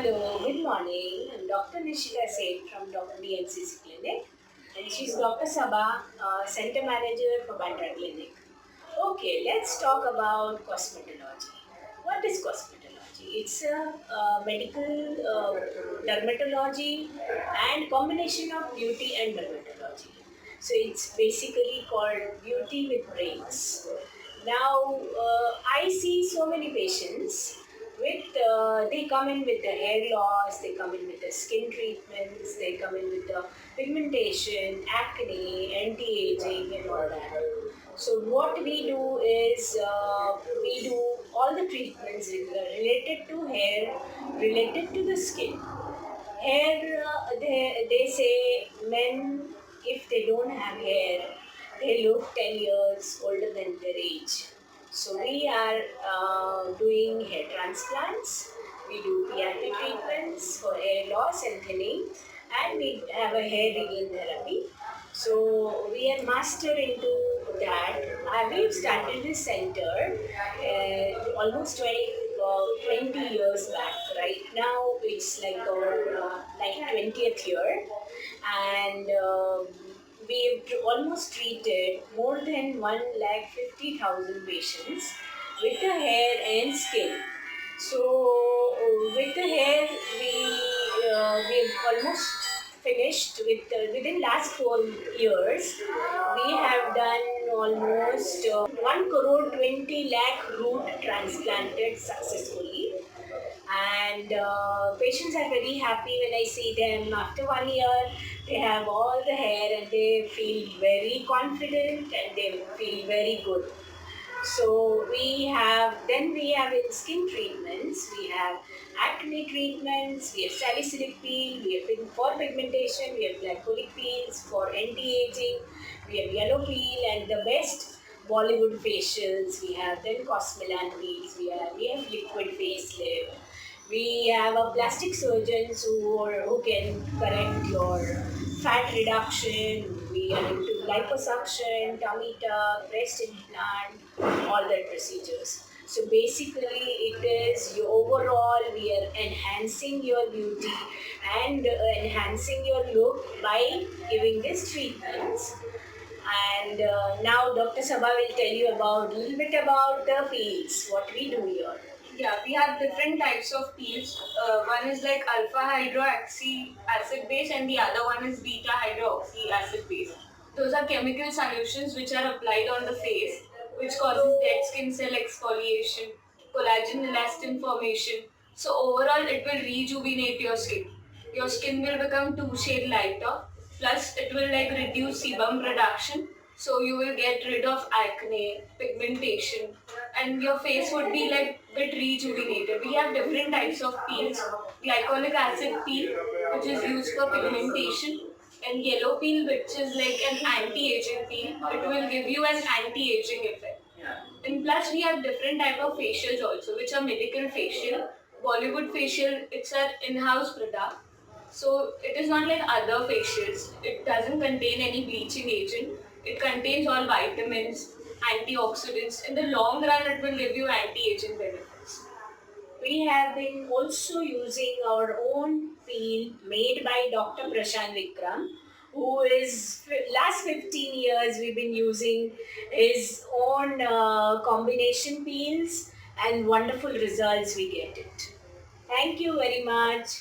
Hello, good morning. I'm Dr. Nishita Sheth from Dr. DNCC Clinic, and she's Dr. Sabha, Center Manager for Bandra Clinic. Okay, let's talk about cosmetology. What is cosmetology? It's a medical dermatology and combination of beauty and dermatology. So it's basically called beauty with brains. Now, I see so many patients with they come in with the hair loss, they come in with the skin treatments, they come in with the pigmentation, acne, anti-aging, and all that. So what we do is we do all the treatments related to hair, related to the skin. Hair, they say men, if they don't have hair, they look 10 years older than their age. So we are doing hair transplants, we do PRP treatments for hair loss and thinning, and we have a hair regain therapy. So we are master into that. We've started this center almost 20 years back. Right now it's like our 20th year, and we've almost treated more than 1,50,000 patients with the hair and skin. So with the hair, we've almost finished within last 4 years. We have done almost 1 crore 20 lakh root transplanted successfully, and patients are very happy when I see them after 1 year. They have all the hair and they feel very confident and they feel very good. So we have in skin treatments, we have acne treatments, we have salicylic peel, we have for pigmentation, we have glycolic peels for anti-aging, we have yellow peel, and the best Bollywood facials, we have then Cosmelan peels, we have liquid facelift. We have a plastic surgeons who can correct your fat reduction. We are into liposuction, tummy tuck, breast implant, all that procedures. So basically, it is your overall. We are enhancing your beauty and enhancing your look by giving these treatments. And now Dr. Sabha will tell you about a little bit about the peels, what we do here. Yeah, we have different types of peels. One is like alpha hydroxy acid base, and the other one is beta hydroxy acid base. Those are chemical solutions which are applied on the face, which causes dead skin cell exfoliation, collagen elastin formation. So overall, it will rejuvenate your skin. Your skin will become 2 shade lighter. Plus, it will like reduce sebum production. So you will get rid of acne, pigmentation, and your face would be like bit rejuvenated. We have different types of peels. Glycolic acid peel, which is used for pigmentation, and yellow peel, which is like an anti-aging peel. It will give you an anti-aging effect. And plus we have different type of facials also, which are medical facial. Bollywood facial, it's an in-house product. So it is not like other facials. It doesn't contain any bleaching agent. It contains all vitamins, antioxidants. In the long run, it will give you anti-aging benefits. We have been also using our own peel made by Dr. Prashant Vikram, who is last 15 years we've been using his own combination peels, and wonderful results we get it. Thank you very much.